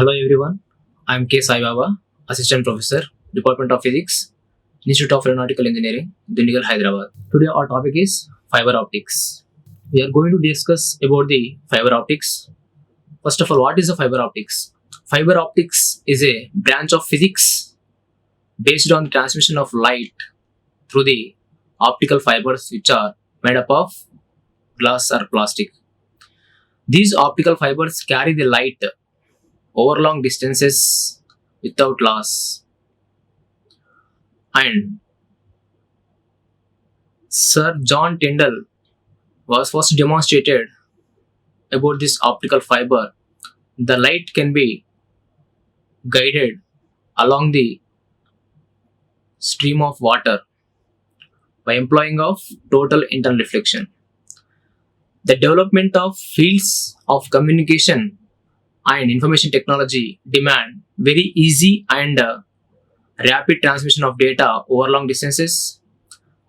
Hello everyone, I am K. Saibaba, Assistant Professor, Department of Physics, Institute of Aeronautical Engineering, Dundigal, Hyderabad. Today our topic is fiber optics. We are going to discuss about the fiber optics. First of all, what is the fiber optics? Fiber optics is a branch of physics based on transmission of light through the optical fibers which are made up of glass or plastic. These optical fibers carry the light over long distances without loss. And Sir John Tyndall was first demonstrated about this optical fiber. The light can be guided along the stream of water by employing of total internal reflection. The development of fields of communication and information technology demand very easy and rapid transmission of data over long distances.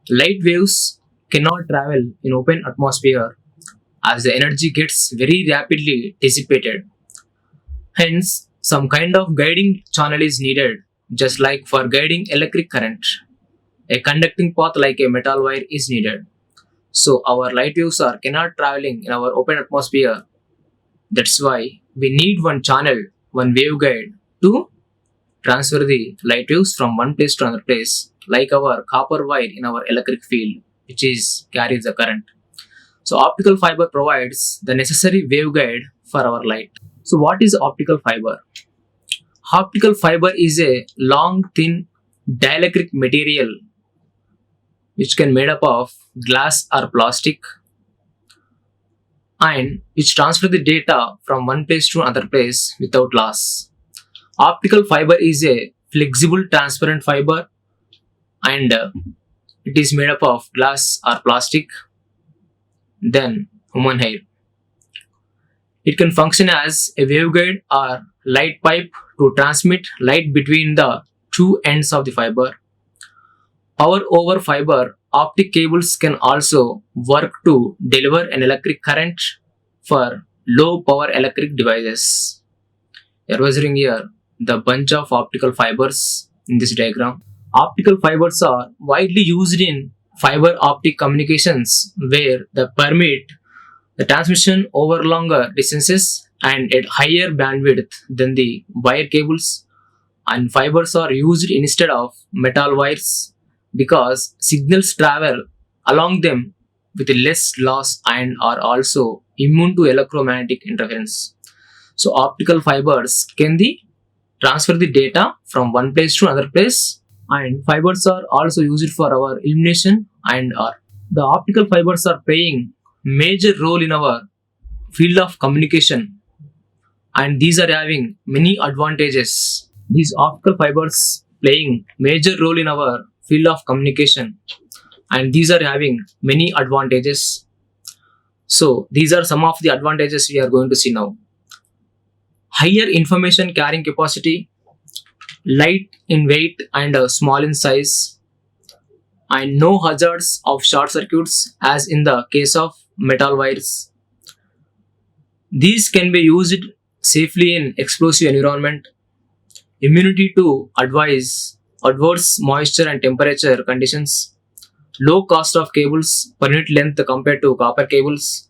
Light waves cannot travel in open atmosphere as the energy gets very rapidly dissipated. Hence, some kind of guiding channel is needed, just like for guiding electric current. A conducting path like a metal wire is needed. So our light waves are cannot traveling in our open atmosphere. That's why we need one channel, one waveguide to transfer the light waves from one place to another place, like our copper wire in our electric field, which is carries the current. So optical fiber provides the necessary waveguide for our light. So what is optical fiber? Optical fiber is a long, thin dielectric material which can made up of glass or plastic and which transfer the data from one place to another place without loss. Optical fiber is a flexible transparent fiber and it is made up of glass or plastic, then human hair. It can function as a waveguide or light pipe to transmit light between the two ends of the fiber. Power over fiber optic cables can also work to deliver an electric current for low power electric devices. You are measuring here the bunch of optical fibers in this diagram. Optical fibers are widely used in fiber optic communications where they permit the transmission over longer distances and at higher bandwidth than the wire cables, and fibers are used instead of metal wires because signals travel along them with less loss and are also immune to electromagnetic interference. So optical fibers can transfer the data from one place to another place, and fibers are also used for our illumination and art. The optical fibers are playing major role in our field of communication, and these are having many advantages. These optical fibers playing major role in our field of communication, and these are having many advantages. So these are some of the advantages we are going to see now. Higher information carrying capacity, light in weight and small in size, and no hazards of short circuits as in the case of metal wires. These can be used safely in explosive environment. Immunity to adverse moisture and temperature conditions. Low cost of cables per unit length compared to copper cables.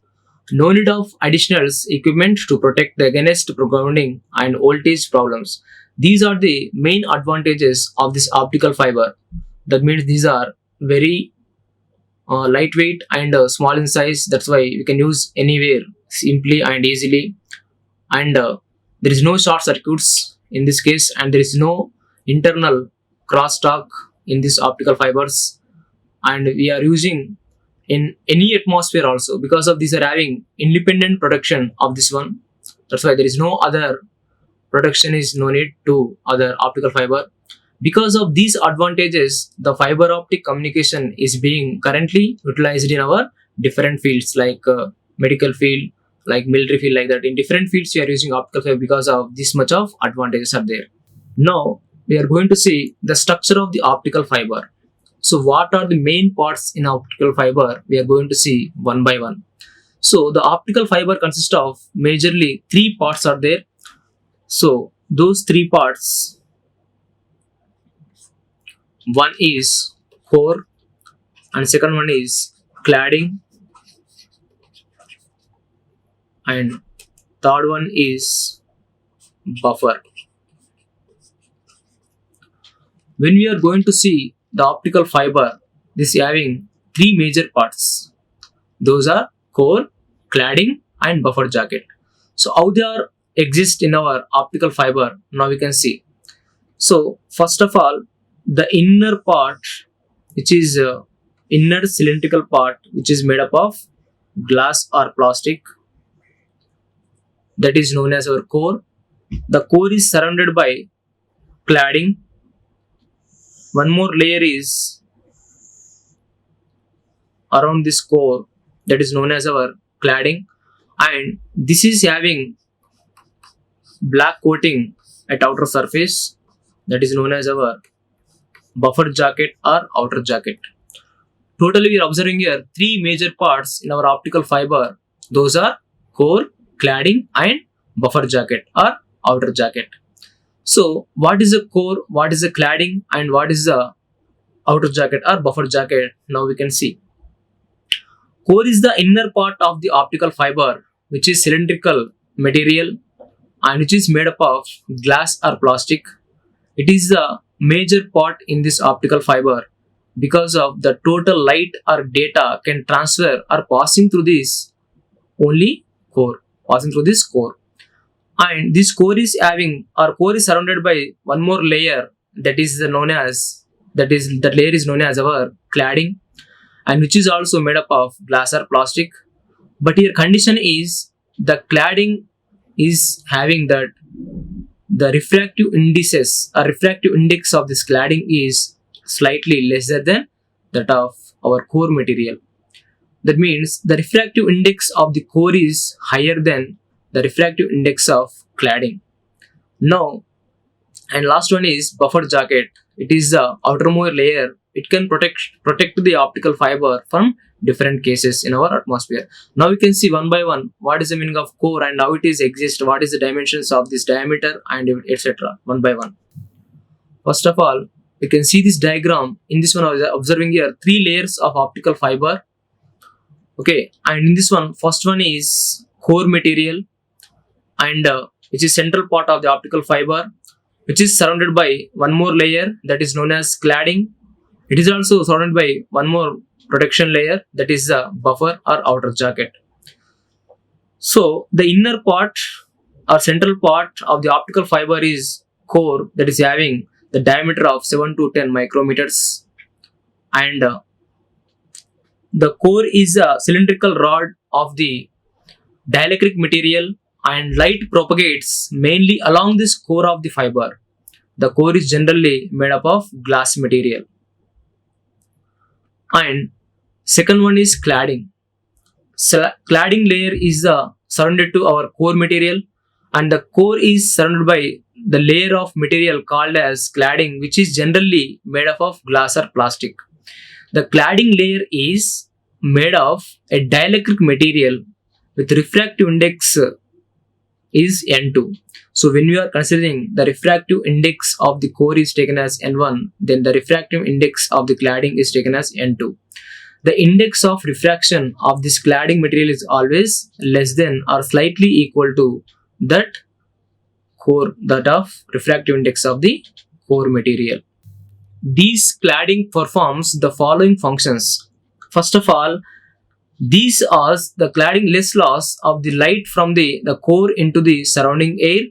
No need of additional equipment to protect against grounding and voltage problems. These are the main advantages of this optical fiber. That means these are very lightweight and small in size. That's why we can use anywhere simply and easily. And there is no short circuits in this case, and there is no internal crosstalk in these optical fibers. And we are using in any atmosphere also because of these are having independent protection of this one. That's why there is no other protection is no need to other optical fiber. Because of these advantages, the fiber optic communication is being currently utilized in our different fields like medical field, like military field, like that. In different fields, we are using optical fiber because of this much of advantages are there. Now we are going to see the structure of the optical fiber. So what are the main parts in optical fiber? We are going to see one by one. So the optical fiber consists of majorly three parts are there. So Those three parts, one is core and second one is cladding and third one is buffer. When we are going to see the optical fiber, this is having three major parts. Those are core, cladding and buffer jacket. So how they are exist in our optical fiber, now we can see. So first of all, the inner part, which is inner cylindrical part, which is made up of glass or plastic, that is known as our core. The core is surrounded by cladding. One more layer is around this core, that is known as our cladding, and this is having black coating at outer surface, that is known as our buffer jacket or outer jacket. Totally we are observing here three major parts in our optical fiber. Those are core, cladding and buffer jacket or outer jacket. So what is the core, what is the cladding and what is the outer jacket or buffer jacket? Now we can see. Core is the inner part of the optical fiber, which is cylindrical material and which is made up of glass or plastic. It is the major part in this optical fiber because of the total light or data can transfer or passing through this only core, passing through this core. And this core is having, our core is surrounded by one more layer, that is known as, that layer is known as our cladding, and which is also made up of glass or plastic. But here condition is the cladding is having that the refractive indices or refractive index of this cladding is slightly lesser than that of our core material. That means the refractive index of the core is higher than the refractive index of cladding. Now, and last one is buffer jacket. It is the outermost layer. It can protect the optical fiber from different cases in our atmosphere. Now we can see one by one what is the meaning of core and how it is exist, what is the dimensions of this diameter and etc. one by one. First of all, you can see this diagram. In this one I was observing here three layers of optical fiber. Okay, and in this one, first one is core material and which is central part of the optical fiber, which is surrounded by one more layer that is known as cladding. It is also surrounded by one more protection layer, that is the buffer or outer jacket. So the inner part or central part of the optical fiber is core, that is having the diameter of 7 to 10 micrometers, and the core is a cylindrical rod of the dielectric material and light propagates mainly along this core of the fiber. The core is generally made up of glass material. And second one is cladding. Cladding layer is surrounded to our core material, and the core is surrounded by the layer of material called as cladding, which is generally made up of glass or plastic. The cladding layer is made of a dielectric material with refractive index is N2. So when we are considering the refractive index of the core is taken as N1, then the refractive index of the cladding is taken as N2. The index of refraction of this cladding material is always less than or slightly equal to that of refractive index of the core material. These cladding performs the following functions. First of all, these are the cladding less loss of the light from the core into the surrounding air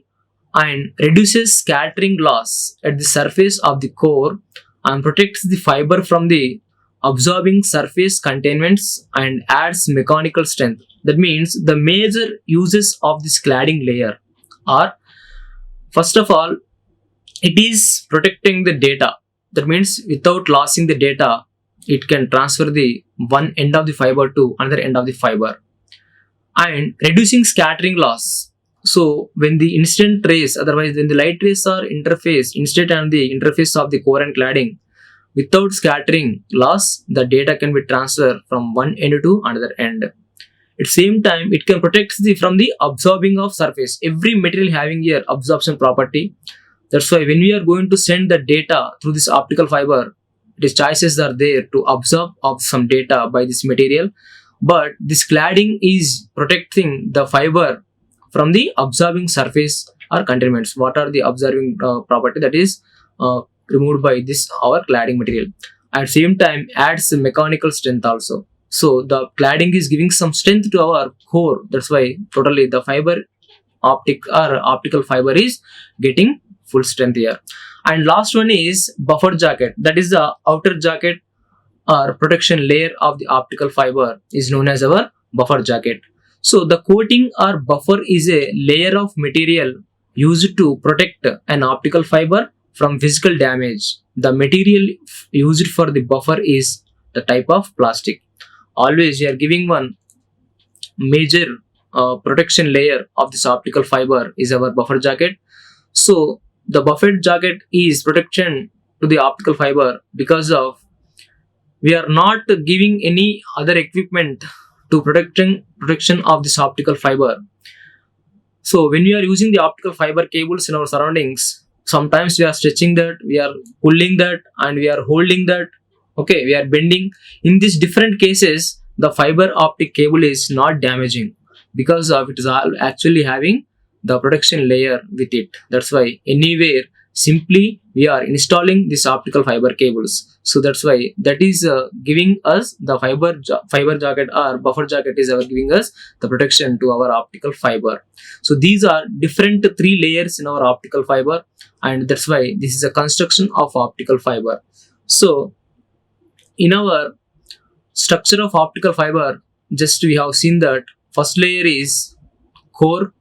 and reduces scattering loss at the surface of the core and protects the fiber from the absorbing surface containments and adds mechanical strength. That means the major uses of this cladding layer are, first of all, it is protecting the data. That means without losing the data, it can transfer the one end of the fiber to another end of the fiber, and reducing scattering loss. So when the incident rays, otherwise when the light rays are incident on the interface of the core and cladding, without scattering loss, the data can be transferred from one end to another end. At same time, it can protect from the absorbing of surface. Every material having here absorption property. That's why when we are going to send the data through this optical fiber, its choices are there to absorb of some data by this material. But this cladding is protecting the fiber from the absorbing surface or contaminants. What are the observing property that is removed by this our cladding material? At same time, adds mechanical strength also. So the cladding is giving some strength to our core. That's why totally the fiber optical fiber is getting full strength here. And last one is buffer jacket. That is the outer jacket or protection layer of the optical fiber is known as our buffer jacket. So the coating or buffer is a layer of material used to protect an optical fiber from physical damage. The material used for the buffer is the type of plastic. Always we are giving one major protection layer of this optical fiber is our buffer jacket. So the buffer jacket is protection to the optical fiber because of we are not giving any other equipment to protection of this optical fiber. So when we are using the optical fiber cables in our surroundings, sometimes we are stretching that, we are pulling that, and we are holding that. Okay, we are bending. In these different cases, the fiber optic cable is not damaging because of it is actually having the protection layer with it. That's why anywhere simply we are installing this optical fiber cables. So that's why that is giving us the fiber jacket or buffer jacket is giving us the protection to our optical fiber. So these are different three layers in our optical fiber, and that's why this is a construction of optical fiber. So in our structure of optical fiber, just we have seen that first layer is core,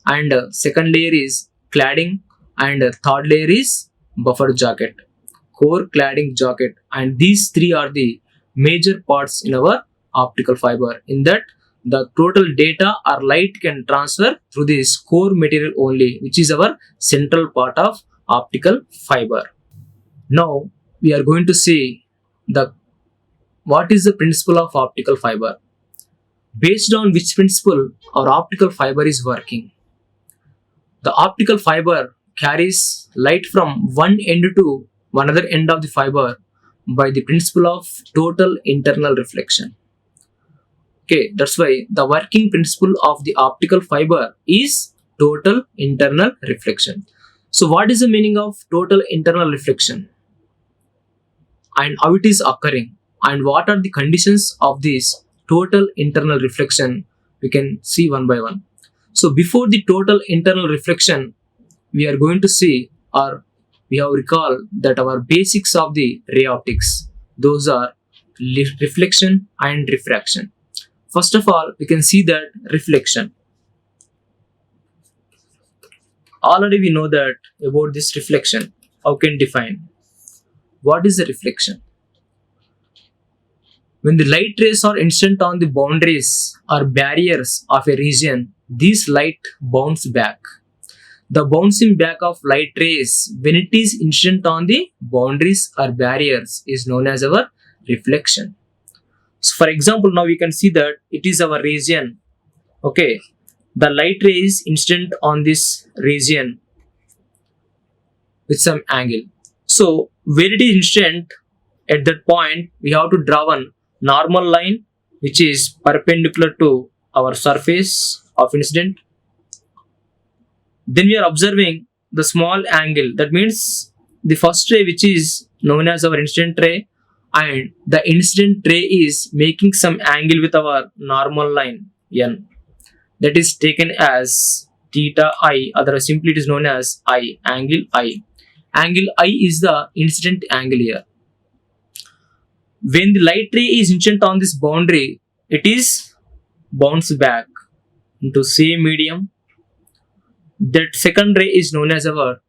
and second layer is cladding, and third layer is buffer jacket. Core, cladding, jacket, and these three are the major parts in our optical fiber. In that, the total data or light can transfer through this core material only, which is our central part of optical fiber. Now we are going to see the what is the principle of optical fiber, based on which principle our optical fiber is working. The optical fiber carries light from one end to another end of the fiber by the principle of total internal reflection. Okay, that's why the working principle of the optical fiber is total internal reflection. So what is the meaning of total internal reflection and how it is occurring, and what are the conditions of this total internal reflection? We can see one by one. So before the total internal reflection, we are going to see, or we have recall that our basics of the ray optics, those are reflection and refraction. First of all, we can see that reflection. Already we know that about this reflection. How can define? What is the reflection? When the light rays are incident on the boundaries or barriers of a region, these light bounce back. The bouncing back of light rays when it is incident on the boundaries or barriers is known as our reflection. So for example, now we can see that it is our region. Okay, the light ray is incident on this region with some angle. So where it is incident, at that point we have to draw one normal line which is perpendicular to our surface of incident. Then we are observing the small angle, that means the first ray which is known as our incident ray, and the incident ray is making some angle with our normal line n, that is taken as theta I, otherwise simply it is known as I, angle I. Angle I is the incident angle here. When the light ray is incident on this boundary, it is bounce back into same medium. That second ray is known as our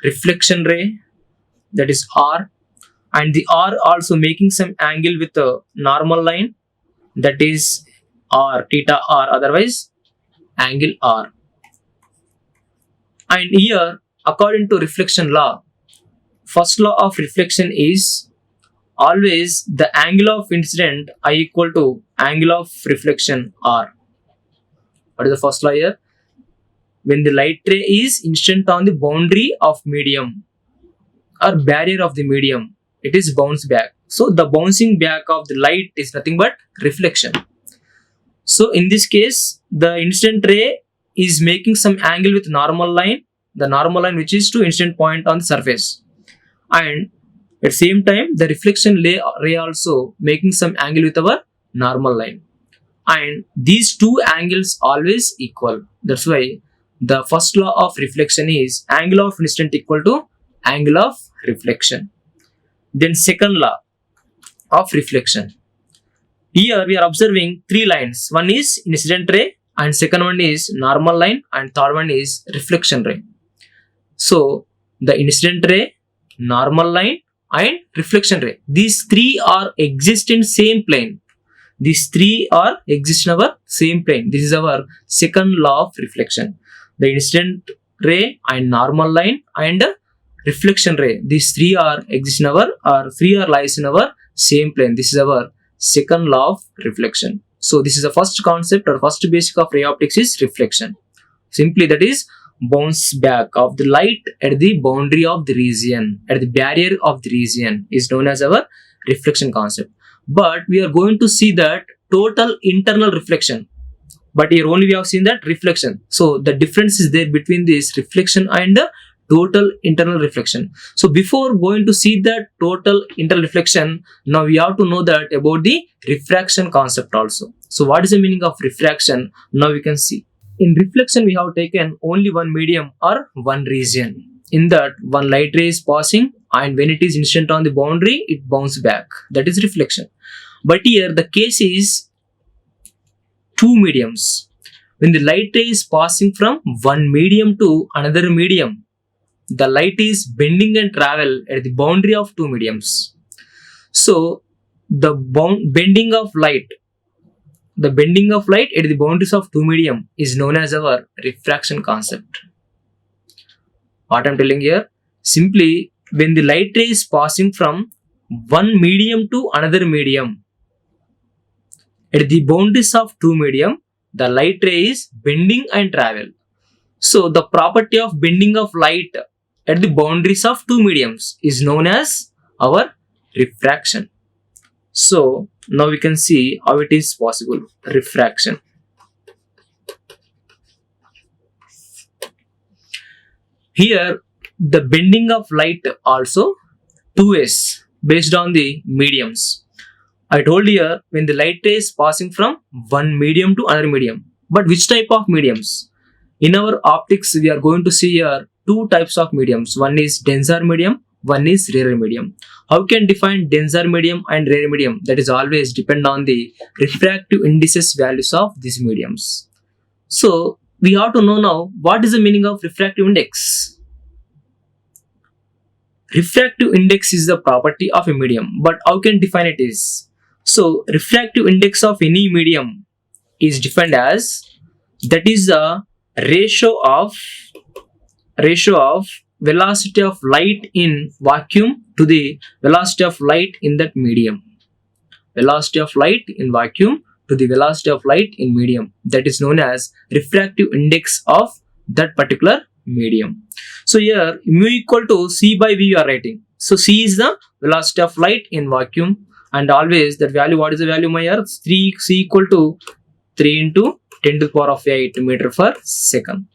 reflection ray, that is R, and the R also making some angle with a normal line, that is R, theta R, otherwise angle R. And here, according to reflection law, first law of reflection is always the angle of incident I equal to angle of reflection R. What is the first law here? When the light ray is instant on the boundary of medium or barrier of the medium, it is bounce back. So the bouncing back of the light is nothing but reflection. So in this case, the instant ray is making some angle with normal line, the normal line which is to instant point on the surface, and at the same time the reflection ray also making some angle with our normal line, and these two angles always equal. That's why the first law of reflection is angle of instant equal to angle of reflection. Then second law of reflection. Here we are observing three lines. One is incident ray, and second one is normal line, and third one is reflection ray. So the incident ray, normal line, and reflection ray, these three are exist in same plane. These three are exist in our same plane. This is our second law of reflection. The incident ray and normal line and reflection ray, these three are exist in our, or three are lies in our same plane. This is our second law of reflection. So this is the first concept or first basic of ray optics is reflection. Simply that is bounce back of the light at the boundary of the region, at the barrier of the region is known as our reflection concept. But we are going to see that total internal reflection. But here only we have seen that reflection. So the difference is there between this reflection and the total internal reflection. So before going to see that total internal reflection, now we have to know that about the refraction concept also. So what is the meaning of refraction? Now we can see. In reflection we have taken only one medium or one region. In that one light ray is passing, and when it is instant on the boundary, it bounces back. That is reflection. But here the case is two mediums. When the light ray is passing from one medium to another medium, the light is bending and travel at the boundary of two mediums. So the bending of light at the boundaries of two medium is known as our refraction concept. What I am telling here, simply when the light ray is passing from one medium to another medium, at the boundaries of two medium, the light ray is bending and travel. So the property of bending of light at the boundaries of two mediums is known as our refraction. So now we can see how it is possible. Refraction. Here the bending of light also two ways based on the mediums. I told here when the light ray is passing from one medium to another medium. But which type of mediums? In our optics we are going to see here two types of mediums. One is denser medium, one is rarer medium. How can define denser medium and rare medium? That is always depend on the refractive indices values of these mediums. So we have to know now what is the meaning of refractive index. Refractive index is the property of a medium, but how can define it is? So refractive index of any medium is defined as, that is the ratio of velocity of light in vacuum to the velocity of light in that medium. Velocity of light in vacuum to the velocity of light in medium. That is known as refractive index of that particular medium. So here mu equal to C by V you are writing. So C is the velocity of light in vacuum, and always that value, what is the value my earth? C equal to 3 into 10 to the power of 8 meter per second.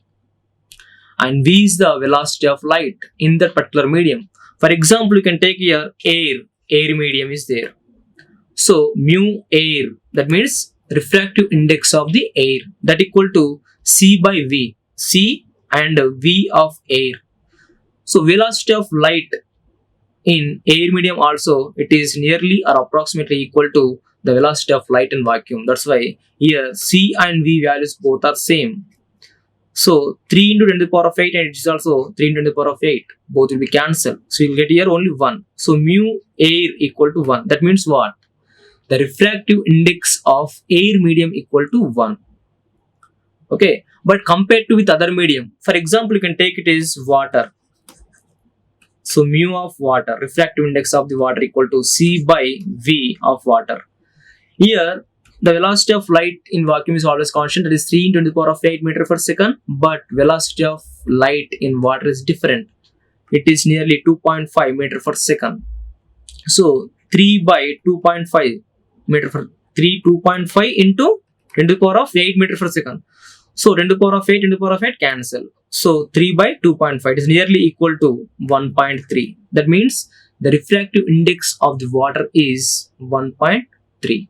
And V is the velocity of light in that particular medium. For example, you can take here air medium is there. So mu air, that means refractive index of the air, that equal to C by V. C and V of air. So velocity of light in air medium also, it is nearly or approximately equal to the velocity of light in vacuum. That's why here C and V values both are same. So 3 into 10 to the power of 8, and it is also 3 into 10 to the power of 8. Both will be cancelled. So you will get here only 1. So mu air equal to 1. That means what? The refractive index of air medium equal to 1. Okay. But compared to with other medium, for example, you can take it as water. So mu of water, refractive index of the water equal to C by V of water. Here the velocity of light in vacuum is always constant, that is 3 into 10 to the power of 8 meter per second, but velocity of light in water is different. It is nearly 2.5 meter per second. So 3 by 2.5 meter per 2.5 into 10 to the power of 8 meter per second. So 10 to the power of 8, 10 to the power of 8 cancel. So 3 by 2.5 is nearly equal to 1.3. That means the refractive index of the water is 1.3.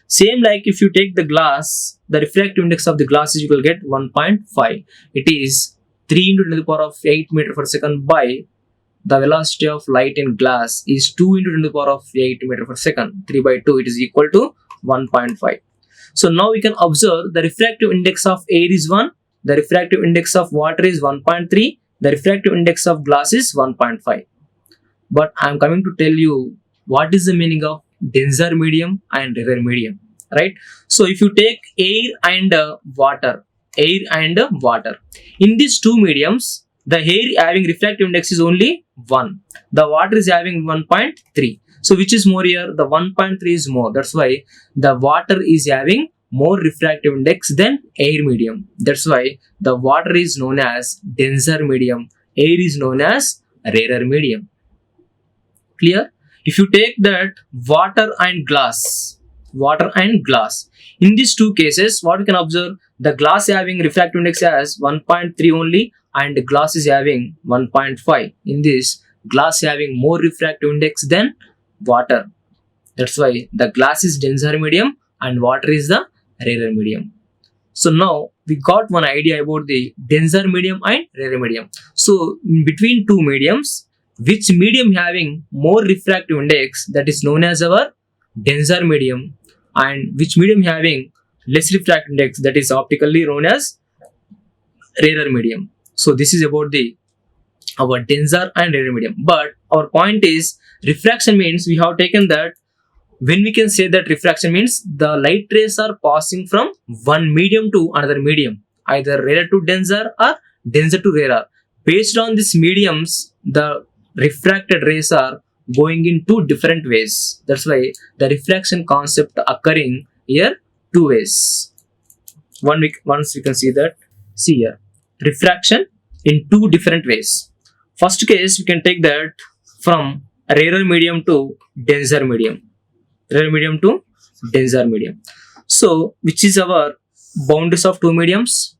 Same like if you take the glass, the refractive index of the glass is you will get 1.5. It is 3 into 10 to the power of 8 meter per second by the velocity of light in glass is 2 into 10 to the power of 8 meter per second. 3 by 2, it is equal to 1.5. So now we can observe the refractive index of air is 1, the refractive index of water is 1.3, the refractive index of glass is 1.5. But I am coming to tell you what is the meaning of denser medium and rarer medium, right? So if you take air and water, in these two mediums, the air having refractive index is only 1, the water is having 1.3. So which is more here? The 1.3 is more. That's why the water is having more refractive index than air medium. That's why the water is known as denser medium, air is known as rarer medium. Clear? If you take that water and glass, in these two cases, what we can observe, the glass having refractive index as 1.3 only and the glass is having 1.5. In this, glass having more refractive index than water. That's why the glass is denser medium and water is the rarer medium. So now we got one idea about the denser medium and rarer medium. So in between two mediums, which medium having more refractive index, that is known as our denser medium, and which medium having less refractive index, that is optically known as rarer medium. So this is about our denser and rarer medium. But our point is, refraction means we have taken that when we can say that refraction means the light rays are passing from one medium to another medium, either rarer to denser or denser to rarer. Based on these mediums, the refracted rays are going in two different ways. That's why the refraction concept occurring here two ways. Once we can see that, see here, refraction in two different ways. First case, we can take that from rarer medium to denser medium. So, which is our boundaries of two mediums?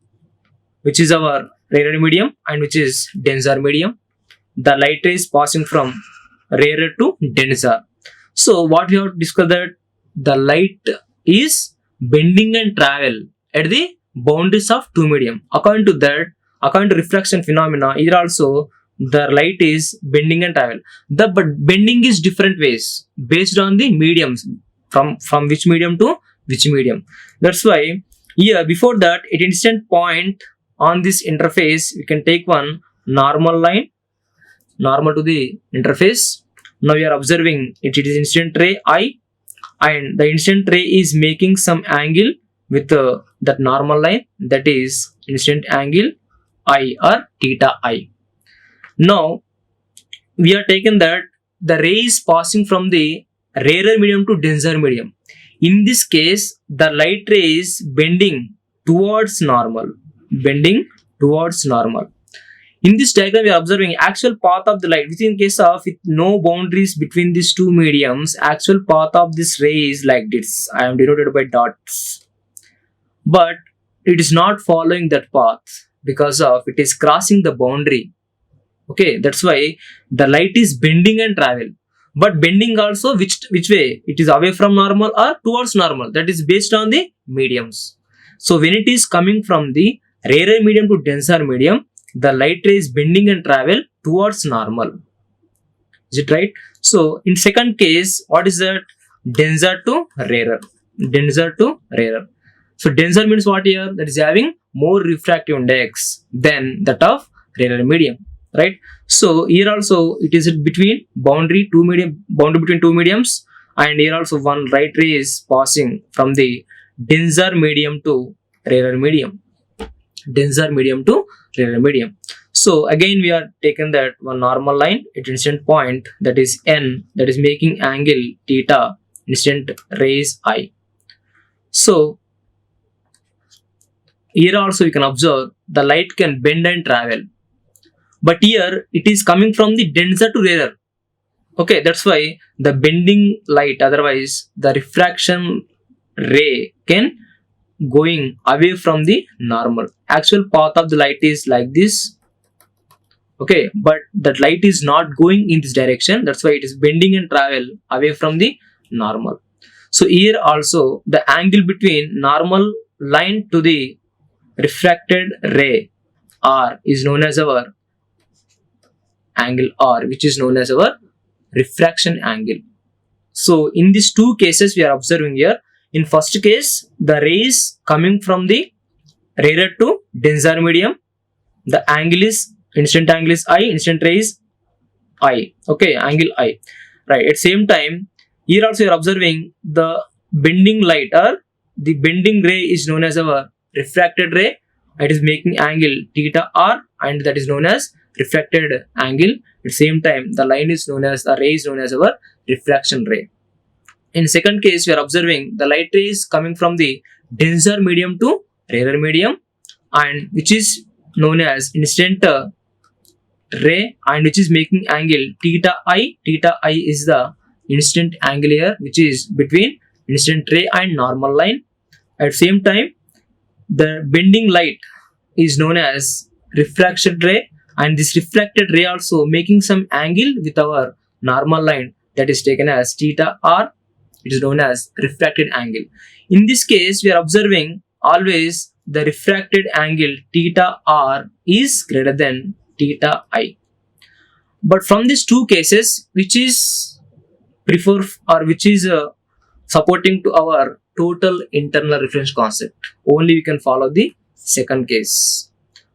Which is our rarer medium and which is denser medium? The light ray is passing from rarer to denser. So, what we have discussed that the light is bending and travel at the boundaries of two medium. According to refraction phenomena, here also the light is bending and travel. But bending is different ways based on the mediums, from which medium to which medium. That's why here before that, at instant point on this interface, we can take one normal line, normal to the interface. Now we are observing it is incident ray I, and the incident ray is making some angle with that normal line, that is incident angle I or theta I. Now we are taken that the ray is passing from the rarer medium to denser medium. In this case, the light ray is bending towards normal. In this diagram, we are observing actual path of the light. Within case of with no boundaries between these two mediums, actual path of this ray is like this. I am denoted by dots. But it is not following that path because of it is crossing the boundary. Okay, that's why the light is bending and travel. But bending also which way? It is away from normal or towards normal. That is based on the mediums. So when it is coming from the rarer medium to denser medium, the light ray is bending and travel towards normal. Is it right? So in second case, what is that? Denser to rarer. So denser means what here? That is having more refractive index than that of rarer medium. Right? So here also it is between boundary between two mediums, and here also one light ray is passing from the denser medium to rarer medium. So again we are taken that one normal line at instant point, that is N, that is making angle theta, instant rays I. So here also you can observe the light can bend and travel, but here it is coming from the denser to rarer. Okay, that's why the bending light, otherwise the refraction ray can going away from the normal. Actual path of the light is like this. Okay, but that light is not going in this direction. That's why it is bending and travel away from the normal. So here also the angle between normal line to the refracted ray R is known as our angle R, which is known as our refraction angle. So in these two cases we are observing here. In first case, the rays coming from the rarer to denser medium. The angle is incident angle is I, incident ray is I. Okay, angle I. Right. At same time, here also you are observing the bending light or the bending ray is known as our refracted ray. It is making angle theta R, and that is known as refracted angle. At same time, the line is known as the ray is known as our refraction ray. In second case, we are observing the light rays coming from the denser medium to rarer medium, and which is known as incident ray, and which is making angle theta I. Theta I is the incident angle here, which is between incident ray and normal line. At same time, the bending light is known as refraction ray, and this refracted ray also making some angle with our normal line, that is taken as theta R. It is known as refracted angle. In this case, we are observing always the refracted angle theta R is greater than theta I. But from these two cases, which is prefer or which is supporting to our total internal reference concept, only we can follow the second case.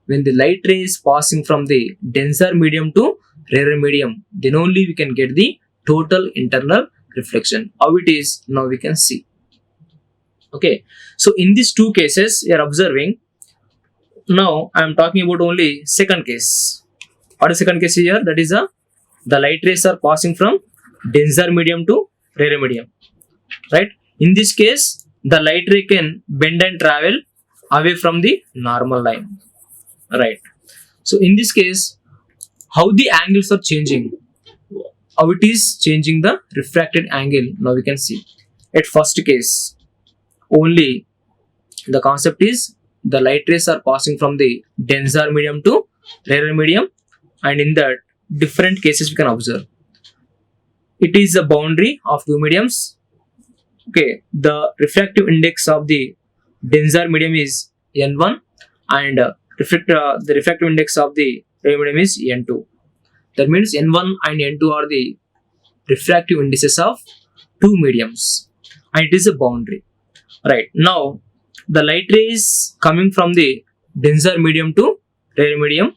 When the light ray is passing from the denser medium to rarer medium, then only we can get the total internal reflection. How it is, now we can see. Okay, so in these two cases we are observing. Now I am talking about only second case. What is second case here? That is the light rays are passing from denser medium to rarer medium, right? In this case, the light ray can bend and travel away from the normal line, right? So in this case, how the angles are changing, how it is changing the refracted angle, now we can see. At first case, only the concept is the light rays are passing from the denser medium to rarer medium, and in that different cases we can observe it is a boundary of two mediums. Okay, the refractive index of the denser medium is n1, and the refractive index of the rarer medium is n2. That means n1 and n2 are the refractive indices of two mediums, and it is a boundary. Right, now the light rays coming from the denser medium to rarer medium,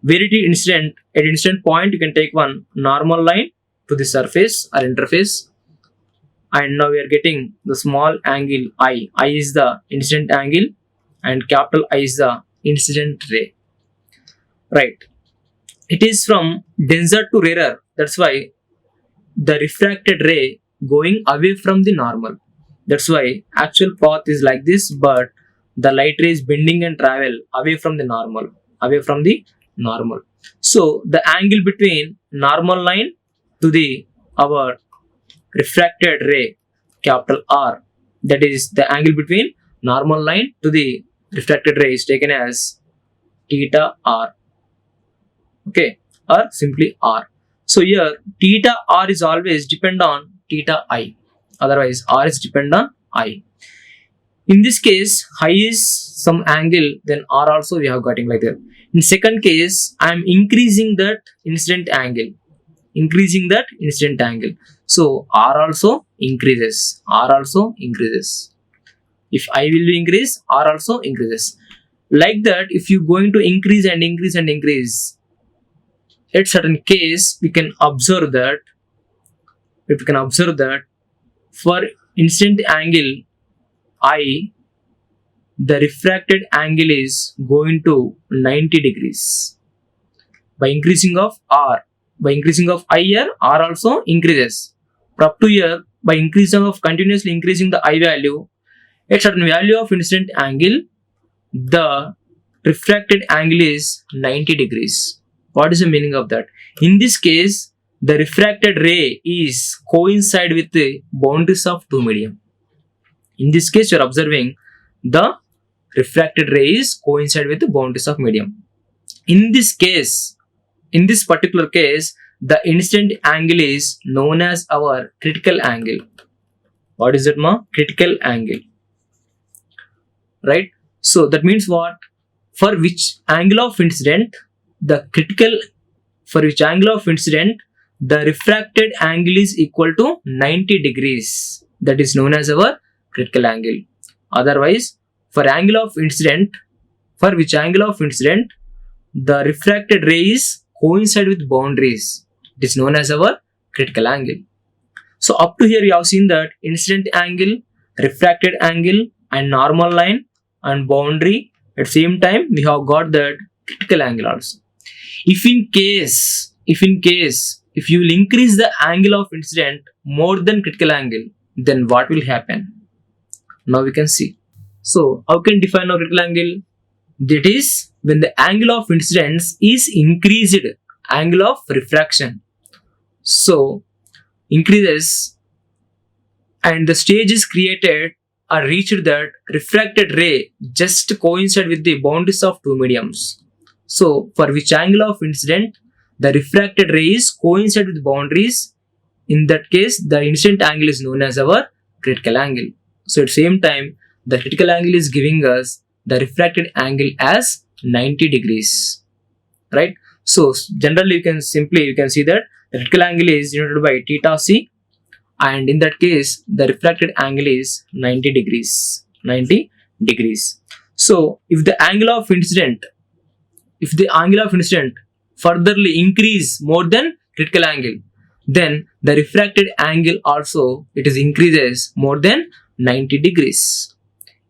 where it is incident, at incident point you can take one normal line to the surface or interface, and now we are getting the small angle I. I is the incident angle and capital I is the incident ray. Right, it is from denser to rarer, that's why the refracted ray going away from the normal. That's why actual path is like this, but the light ray is bending and travel away from the normal, away from the normal. So the angle between normal line to the our refracted ray, capital R, that is the angle between normal line to the refracted ray is taken as theta R. Okay, or simply R. So here theta R is always depend on theta I. Otherwise R is depend on I. In this case, I is some angle, then R also we have getting like that. In second case, I am increasing that incident angle. Increasing that incident angle. So R also increases. R also increases. If I will increase, R also increases. Like that, if you going to increase and increase and increase, at certain case, we can observe that. If we can observe that for incident angle I, the refracted angle is going to 90 degrees. By increasing of R, by increasing of I here, R also increases. Up to here, by increasing of continuously increasing the I value, At certain value of incident angle, the refracted angle is 90 degrees. What is the meaning of that? In this case, the refracted ray is coincide with the boundaries of two medium. In this case, you are observing the refracted ray is coincide with the boundaries of medium. In this case, in this particular case, the incident angle is known as our critical angle. What is it, ma? Critical angle. Right? So that means what? For which angle of incident, the refracted angle is equal to 90 degrees. That is known as our critical angle. Otherwise, for which angle of incident, the refracted rays coincide with boundaries. It is known as our critical angle. So up to here we have seen that incident angle, refracted angle and normal line and boundary. At the same time we have got that critical angle also. If you will increase the angle of incident more than critical angle, then what will happen? Now we can see. So how can define our critical angle? That is when the angle of incidence is increased, angle of refraction. So increases and the stage is created or reached that refracted ray just coincide with the boundaries of two mediums. So for which angle of incident the refracted rays coincide with boundaries, in that case the incident angle is known as our critical angle. So at the same time the critical angle is giving us the refracted angle as 90 degrees. Right? So generally you can see that the critical angle is denoted by theta c, and in that case the refracted angle is 90 degrees. So if the angle of incident furtherly increase more than critical angle, then the refracted angle also it is increases more than 90 degrees.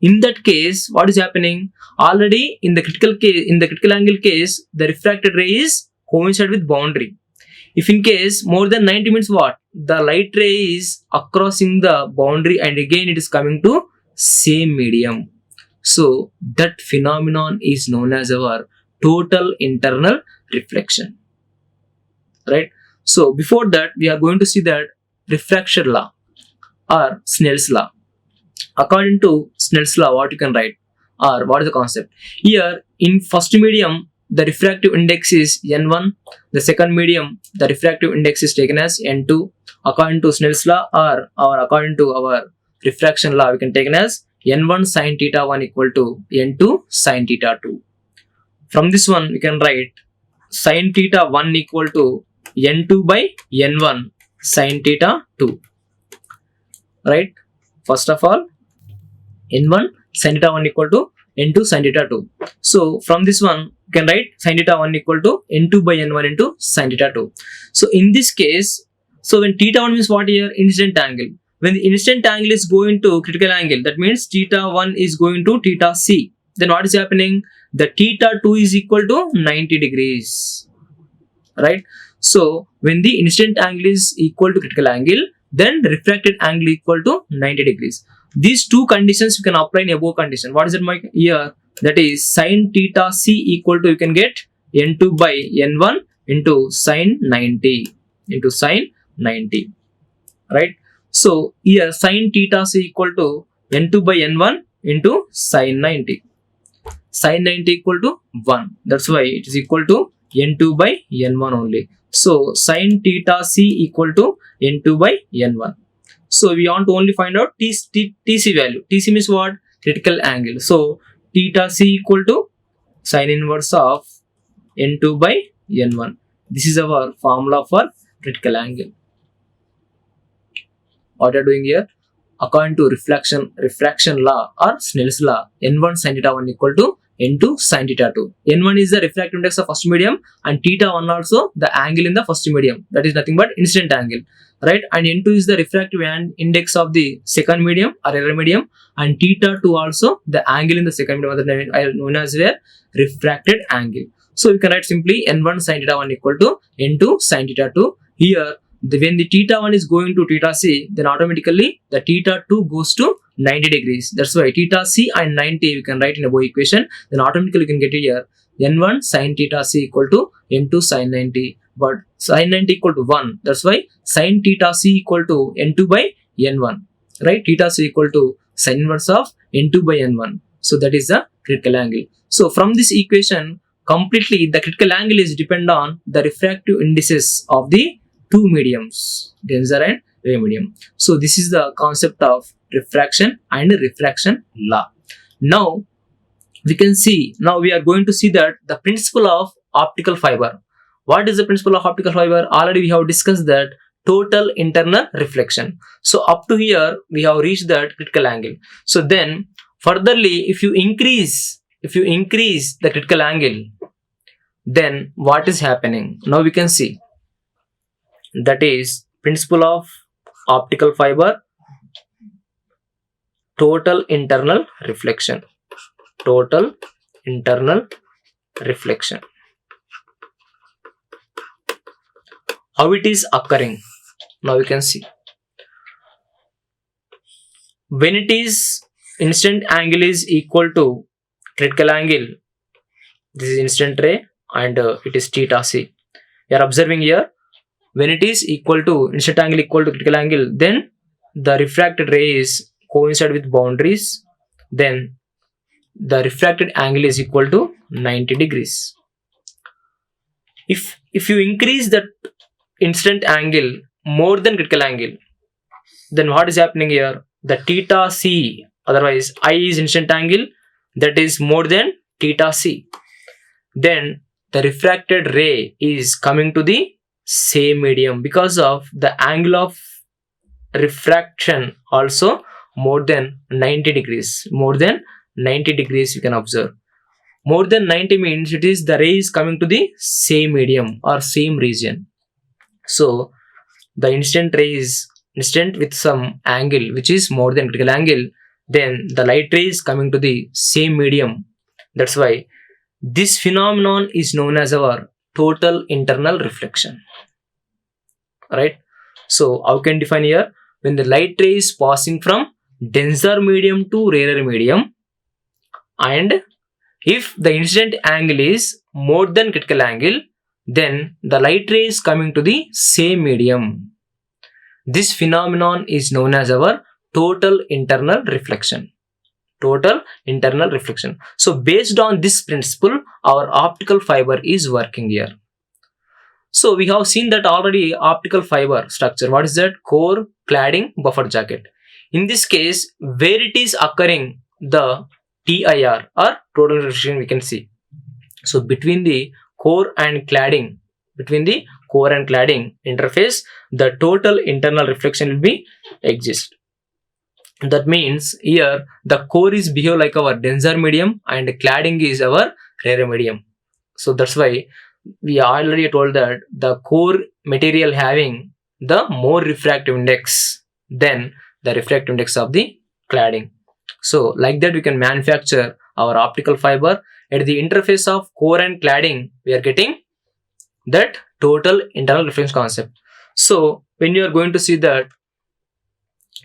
In that case, what is happening? Already in the critical angle case, the refracted ray is coincide with boundary. If in case more than 90 means what? The light ray is crossing the boundary and again it is coming to same medium. So that phenomenon is known as our total internal reflection. Right? So before that we are going to see that refraction law or Snell's law. According to Snell's law, what you can write or what is the concept? Here in first medium the refractive index is n1, the second medium the refractive index is taken as n2. According to Snell's law or according to our refraction law, we can take as n1 sin theta 1 equal to n2 sin theta 2. From this one we can write sin theta 1 equal to n2 by n1 sin theta 2. Right? First of all, n1 sin theta 1 equal to n2 sin theta 2. So from this one you can write sin theta 1 equal to n2 by n1 into sin theta 2. So in this case, so when theta 1 means what here? Incident angle. When the incident angle is going to critical angle, that means theta 1 is going to theta c. Then what is happening? The theta 2 is equal to 90 degrees. Right? So when the incident angle is equal to critical angle, then the refracted angle equal to 90 degrees. These two conditions you can apply in above condition. What is it, Mike? Here that is sin theta c equal to, you can get n2 by n1 into sin 90 right? So here sin theta c equal to n2 by n1 into sin 90 equal to 1. That's why it is equal to n2 by n1 only. So sin theta c equal to n2 by n1. So we want to only find out TC value. TC means what? Critical angle. So theta c equal to sin inverse of n2 by n1. This is our formula for critical angle. What we are doing here? According to refraction law or Snell's law, n1 sin theta 1 equal to n2 sin theta 2. n1 is the refractive index of first medium and theta 1 also the angle in the first medium. That is nothing but incident angle. Right? And n2 is the refractive index of the second medium or error medium, and theta 2 also the angle in the second medium, known as their refracted angle. So we can write simply n1 sin theta 1 equal to n2 sin theta 2. Here when the theta 1 is going to theta c, then automatically the theta 2 goes to 90 degrees. That's why theta c and 90 we can write in above equation. Then automatically you can get it here. N1 sin theta c equal to N2 sin 90. But sin 90 equal to 1. That's why sin theta c equal to N2 by N1. Right? Theta c equal to sin inverse of N2 by N1. So that is the critical angle. So from this equation, completely the critical angle is depend on the refractive indices of the two mediums, denser and ray medium. So this is the concept of refraction and refraction law. Now we can see, now we are going to see that the principle of optical fiber. What is the principle of optical fiber? Already we have discussed that total internal reflection. So up to here we have reached that critical angle. So then furtherly, if you increase the critical angle, then what is happening? Now we can see, that is principle of optical fiber, total internal reflection. Total internal reflection. How it is occurring? Now we can see. When it is incident angle is equal to critical angle, this is incident ray and it is theta c. You are observing here, when it is equal to incident angle equal to critical angle, then the refracted rays coincide with boundaries, then the refracted angle is equal to 90 degrees. If you increase that incident angle more than critical angle, then what is happening here? The theta c, otherwise I is incident angle, that is more than theta c. Then the refracted ray is coming to the same medium because of the angle of refraction also more than 90 degrees. More than 90 degrees you can observe. More than 90 means it is the ray is coming to the same medium or same region. So the incident ray is incident with some angle which is more than critical angle, then the light ray is coming to the same medium. That's why this phenomenon is known as our total internal reflection. Right? So how can define here? When the light ray is passing from denser medium to rarer medium, and if the incident angle is more than critical angle, then the light ray is coming to the same medium. This phenomenon is known as our total internal reflection. Total internal reflection. So based on this principle, our optical fiber is working here. So we have seen that already optical fiber structure. What is that? Core, cladding, buffer jacket. In this case, where it is occurring, the TIR or total reflection we can see. So between the core and cladding interface, the total internal reflection will be exist. That means here the core is behave like our denser medium and cladding is our rarer medium. So that's why we already told that the core material having the more refractive index than the refractive index of the cladding. So like that we can manufacture our optical fiber. At the interface of core and cladding, we are getting that total internal reflection concept. So when you are going to see that,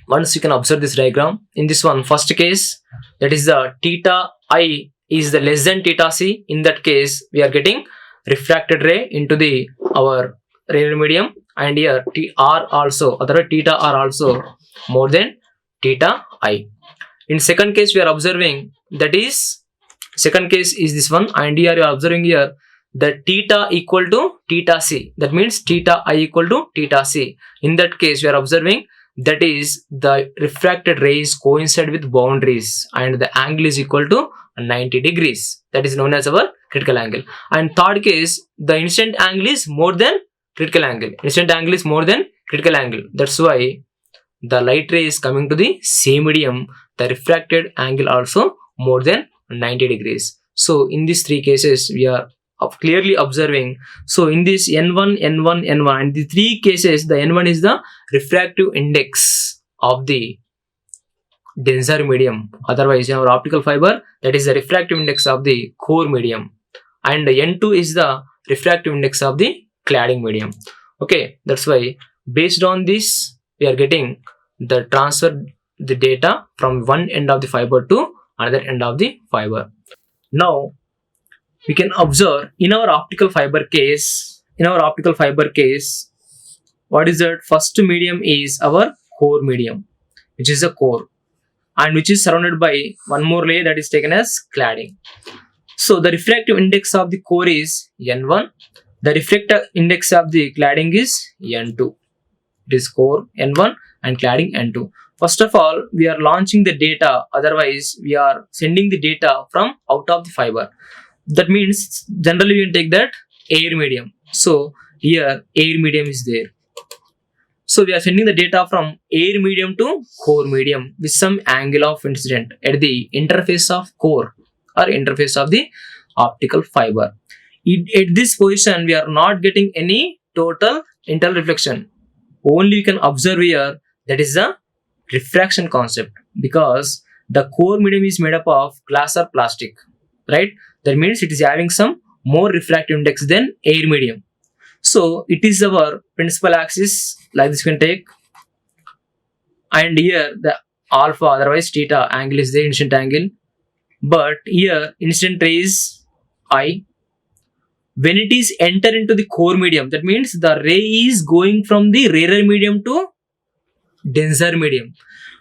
once you can observe this diagram, in this one first case, that is the theta I is the less than theta c. In that case we are getting refracted ray into the our rarer medium, and here r also, otherwise theta r also more than theta I. In second case we are observing, that is second case is this one, and here you are observing here the theta equal to theta c. That means theta I equal to theta c. In that case we are observing, that is the refracted rays coincide with boundaries and the angle is equal to 90 degrees. That is known as our critical angle. And third case, the incident angle is more than critical angle. Incident angle is more than critical angle. That's why the light ray is coming to the same medium. The refracted angle also more than 90 degrees. So in these three cases we are clearly observing. So in this N1, N1, N1, and the three cases, the N1 is the refractive index of the denser medium. Otherwise in our optical fiber, that is the refractive index of the core medium, and the N2 is the refractive index of the cladding medium. Okay, that's why based on this we are getting the transfer the data from one end of the fiber to another end of the fiber. Now we can observe in our optical fiber case, what is that? First medium is our core medium, which is a core, and which is surrounded by one more layer that is taken as cladding. So the refractive index of the core is N1. The refractive index of the cladding is N2. It is core N1 and cladding N2. First of all, we are launching the data, otherwise we are sending the data from out of the fiber. That means generally we can take that air medium. So here air medium is there. So we are sending the data from air medium to core medium with some angle of incident at the interface of core or interface of the optical fiber. At this position, we are not getting any total internal reflection. Only you can observe here, that is the refraction concept, because the core medium is made up of glass or plastic, right? That means it is having some more refractive index than air medium. So it is our principal axis, like this you can take, and here the alpha, otherwise theta angle is the incident angle, but here incident ray is I. When it is enter into the core medium, that means the ray is going from the rarer medium to denser medium.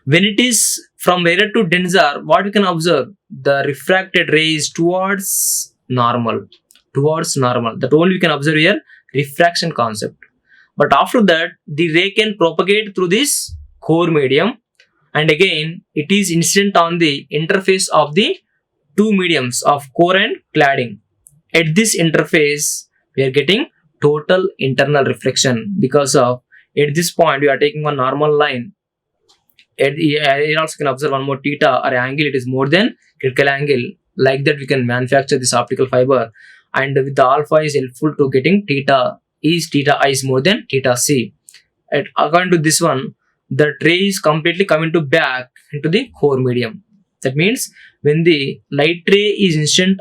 When it is from rarer to denser, what we can observe? The refracted ray is towards normal. That only we can observe here, refraction concept. But after that, the ray can propagate through this core medium, and again it is incident on the interface of the two mediums of core and cladding. At this interface, we are getting total internal reflection because of, at this point we are taking one normal line. You also can observe one more theta or angle, it is more than critical angle. Like that we can manufacture this optical fiber, and with the alpha is helpful to getting theta I is more than theta C. And according to this one, the ray is completely coming to back into the core medium. That means when the light ray is incident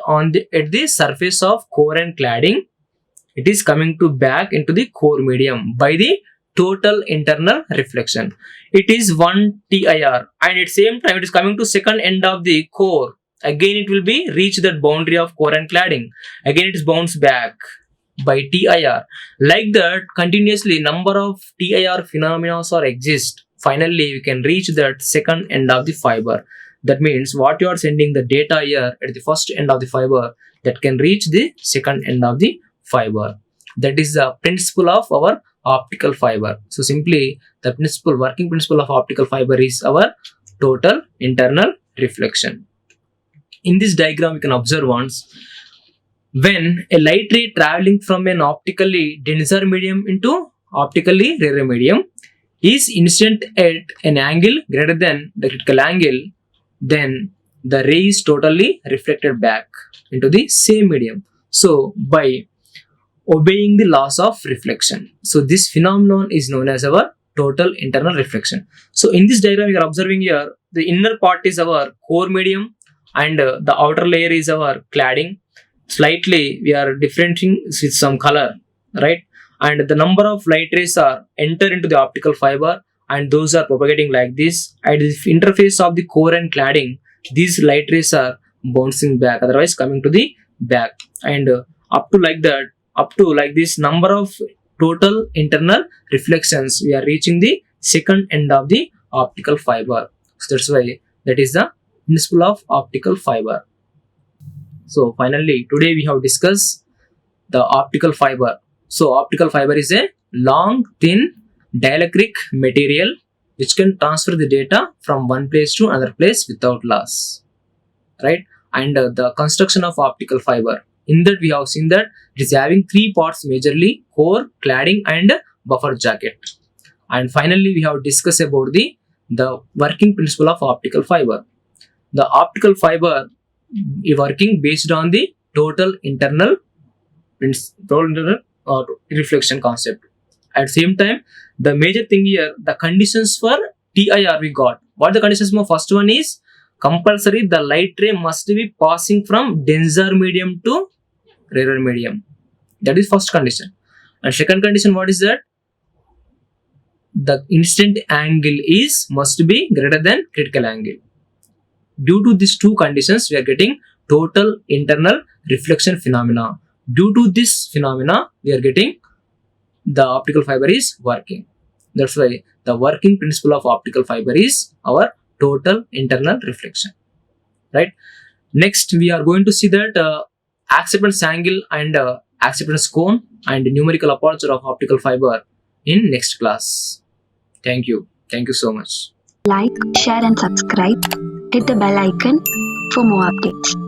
at the surface of core and cladding, it is coming to back into the core medium by the total internal reflection. It is 1 TIR, and at same time it is coming to second end of the core. Again it will be reach that boundary of core and cladding. Again it is bounced back by TIR. Like that, continuously number of TIR phenomena exist. Finally we can reach that second end of the fiber. That means what you are sending the data here at the first end of the fiber, that can reach the second end of the fiber. That is the principle of our optical fiber. So simply the working principle of optical fiber is our total internal reflection. In this diagram we can observe once, when a light ray traveling from an optically denser medium into optically rarer medium is incident at an angle greater than the critical angle, then the ray is totally reflected back into the same medium. So by obeying the laws of reflection, so this phenomenon is known as our total internal reflection. So in this diagram you are observing here, the inner part is our core medium and the outer layer is our cladding. Slightly we are differentiating with some color, right? And the number of light rays are enter into the optical fiber, and those are propagating like this. At the interface of the core and cladding, these light rays are bouncing back, otherwise coming to the back, and up to like this number of total internal reflections, we are reaching the second end of the optical fiber. So that's why that is the principle of optical fiber. So finally today we have discussed the optical fiber. So optical fiber is a long, thin dielectric material which can transfer the data from one place to another place without loss, right? And the construction of optical fiber, in that we have seen that it is having three parts majorly: core, cladding and buffer jacket. And finally we have discussed about the working principle of optical fiber. The optical fiber is working based on the total internal reflection concept. At the same time, the major thing here, the conditions for TIR we got. What the conditions for? First one is compulsory the light ray must be passing from denser medium to rarer medium. That is first condition. And second condition, what is that? the incident angle is must be greater than critical angle. Due to these two conditions, we are getting total internal reflection phenomena. Due to this phenomena, we are getting the optical fiber is working. That's why the working principle of optical fiber is our total internal reflection. Right. Next, we are going to see that acceptance angle and acceptance cone and numerical aperture of optical fiber in next class. Thank you. Thank you so much. Like, share and subscribe. Hit the bell icon for more updates.